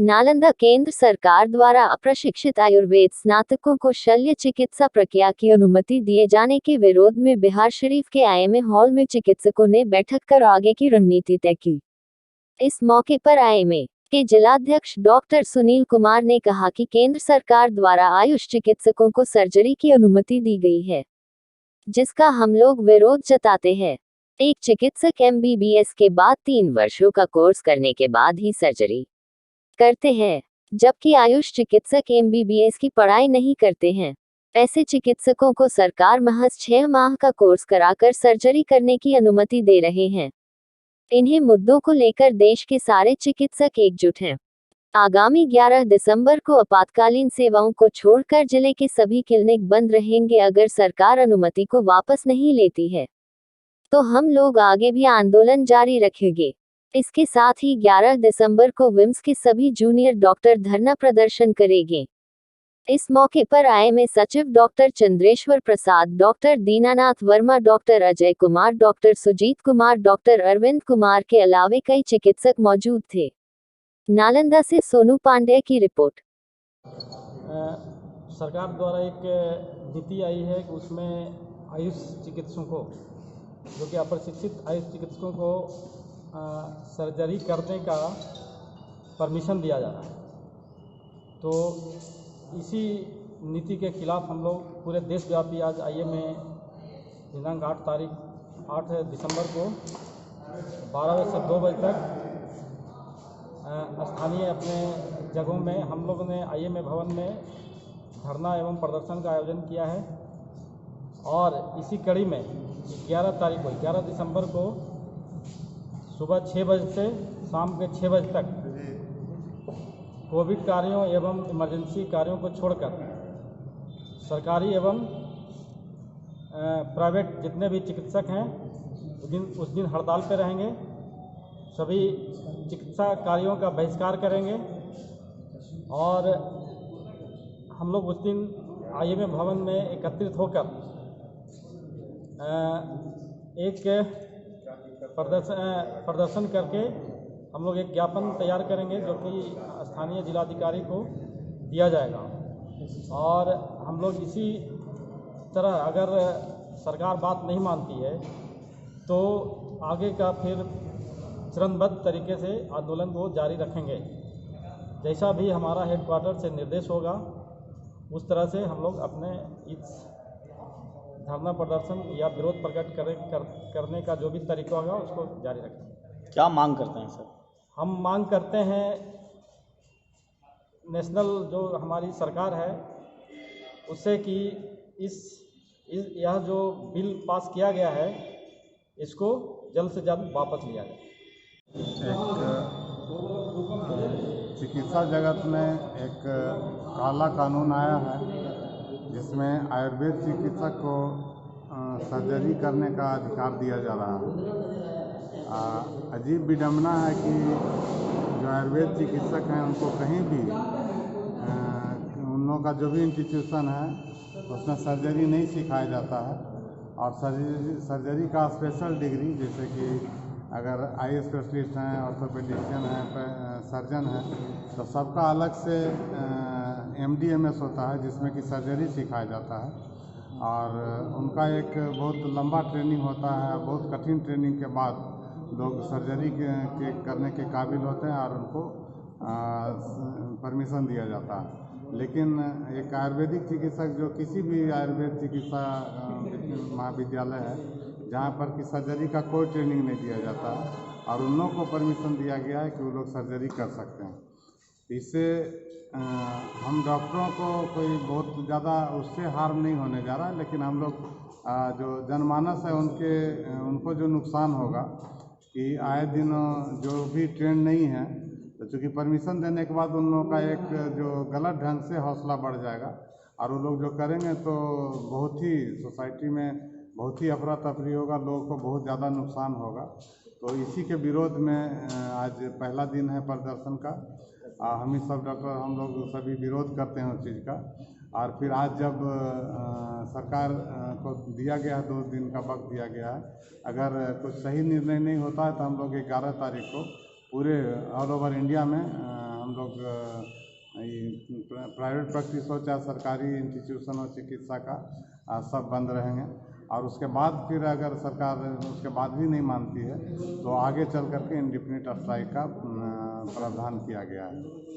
नालंदा केंद्र सरकार द्वारा अप्रशिक्षित आयुर्वेद स्नातकों को शल्य चिकित्सा प्रक्रिया की अनुमति दिए जाने के विरोध में बिहारशरीफ के आईएमए हॉल में चिकित्सकों ने बैठक कर आगे की रणनीति तय की। इस मौके पर आईएमए के जिलाध्यक्ष डॉक्टर सुनील कुमार ने कहा कि केंद्र सरकार द्वारा आयुष चिकित्सकों को सर्जरी की अनुमति दी गई है, जिसका हम लोग विरोध जताते हैं। एक चिकित्सक एमबीबीएस के बाद 3 वर्षों का कोर्स करने के बाद ही सर्जरी करते हैं, जबकि आयुष चिकित्सक एमबीबीएस की पढ़ाई नहीं करते हैं। ऐसे चिकित्सकों को सरकार महज 6 माह का कोर्स कराकर सर्जरी करने की अनुमति दे रहे हैं। इन्हीं मुद्दों को लेकर देश के सारे चिकित्सक एकजुट हैं। आगामी 11 दिसंबर को आपातकालीन सेवाओं को छोड़कर जिले के सभी क्लिनिक बंद रहेंगे। अगर सरकार अनुमति को वापस नहीं लेती है तो हम लोग आगे भी आंदोलन जारी रखेंगे। इसके साथ ही 11 दिसंबर को विम्स के सभी जूनियर डॉक्टर धरना प्रदर्शन करेंगे। इस मौके पर आईएमए सचिव doctor Chandreshwar Prasad, doctor Dinanath Verma, doctor Ajay Kumar, doctor Sujit Kumar, doctor Arvind Kumar के अलावे कई चिकित्सक मौजूद थे। नालंदा से सोनू पांडे की रिपोर्ट। सरकार द्वारा एक नीति आई है कि उसमें आयुष चिकित्सकों को, जो कि अप्रशिक्षित आयुष चिकित्सकों को सर्जरी करने का परमिशन दिया जा रहा है। तो इसी नीति के खिलाफ हम लोग पूरे देशव्यापी आज आईएमए दिनांक 8 दिसंबर को 12 बजे से 2 बजे तक स्थानीय अपने जगहों में हम लोगों ने आईएमए भवन में धरना एवं प्रदर्शन का आयोजन किया है। और इसी कड़ी में 11 दिसंबर को सुबह 6 बजे से शाम के 6 बजे तक कोविड कार्यों एवं इमरजेंसी कार्यों को छोड़कर सरकारी एवं प्राइवेट जितने भी चिकित्सक हैं उस दिन हड़ताल पर रहेंगे। सभी चिकित्सा कार्यों का बहिष्कार करेंगे और हम लोग उस दिन आईएमए भवन में एकत्रित होकर एक प्रदर्शन करके हम लोग एक ज्ञापन तैयार करेंगे, जो कि स्थानीय जिलाधिकारी को दिया जाएगा। और हम लोग इसी तरह अगर सरकार बात नहीं मानती है तो आगे का फिर चरणबद्ध तरीके से आंदोलन को जारी रखेंगे। जैसा भी हमारा हेडक्वार्टर से निर्देश होगा उस तरह से हम लोग अपने इस धरना प्रदर्शन या विरोध प्रकट करने का जो भी तरीका होगा उसको जारी रखेंगे। क्या मांग करते हैं सर? हम मांग करते हैं नेशनल जो हमारी सरकार है उससे कि यह जो बिल पास किया गया है इसको जल्द से जल्द वापस लिया जाए। चिकित्सा जगत में एक काला कानून आया है जिसमें आयुर्वेद चिकित्सक को सर्जरी करने का अधिकार दिया जा रहा है। अजीब विडंबना है कि जो आयुर्वेद चिकित्सक हैं उनको कहीं भी उन लोगों का जो भी इंस्टीट्यूशन है उसमें सर्जरी नहीं सिखाया जाता है। और सर्जरी का स्पेशल डिग्री, जैसे कि अगर आई स्पेशलिस्ट हैं, ऑर्थोपेडिशियन हैं, सर्जन हैं, तो सबका अलग से MD-MS होता है जिसमें कि सर्जरी सिखाया जाता है। और उनका एक बहुत लंबा ट्रेनिंग होता है। बहुत कठिन ट्रेनिंग के बाद लोग सर्जरी के करने के काबिल होते हैं और उनको परमिशन दिया जाता है। लेकिन एक आयुर्वेदिक चिकित्सक जो किसी भी आयुर्वेद चिकित्सा महाविद्यालय है जहाँ पर कि सर्जरी का कोई ट्रेनिंग नहीं दिया जाता और उन लोगों को परमिशन दिया गया है कि वो लोग सर्जरी कर सकते हैं। इससे हम डॉक्टरों को कोई बहुत ज़्यादा उससे हार्म नहीं होने जा रहा है, लेकिन हम लोग जो जनमानस है उनको जो नुकसान होगा कि आए दिन जो भी ट्रेंड नहीं है तो चूँकि परमिशन देने के बाद उन लोगों का एक जो गलत ढंग से हौसला बढ़ जाएगा और वो लोग जो करेंगे तो बहुत ही सोसाइटी में बहुत ही अफरा तफरी होगा, लोगों को बहुत ज़्यादा नुकसान होगा। तो इसी के विरोध में आज पहला दिन है प्रदर्शन का। हम ही सब डॉक्टर हम लोग सभी विरोध करते हैं उस चीज़ का। और फिर आज जब सरकार को दिया गया है 2 दिन का वक्त दिया गया है, अगर कुछ सही निर्णय नहीं होता है तो हम लोग 11 तारीख को पूरे ऑल ओवर इंडिया में हम हम लोग प्राइवेट प्रैक्टिस हो चाहे सरकारी इंस्टीट्यूशन हो चिकित्सा का सब बंद रहेंगे। और उसके बाद फिर अगर सरकार उसके बाद भी नहीं मानती है तो आगे चल करके इंडेफिनिट स्ट्राइक का प्रावधान किया गया है।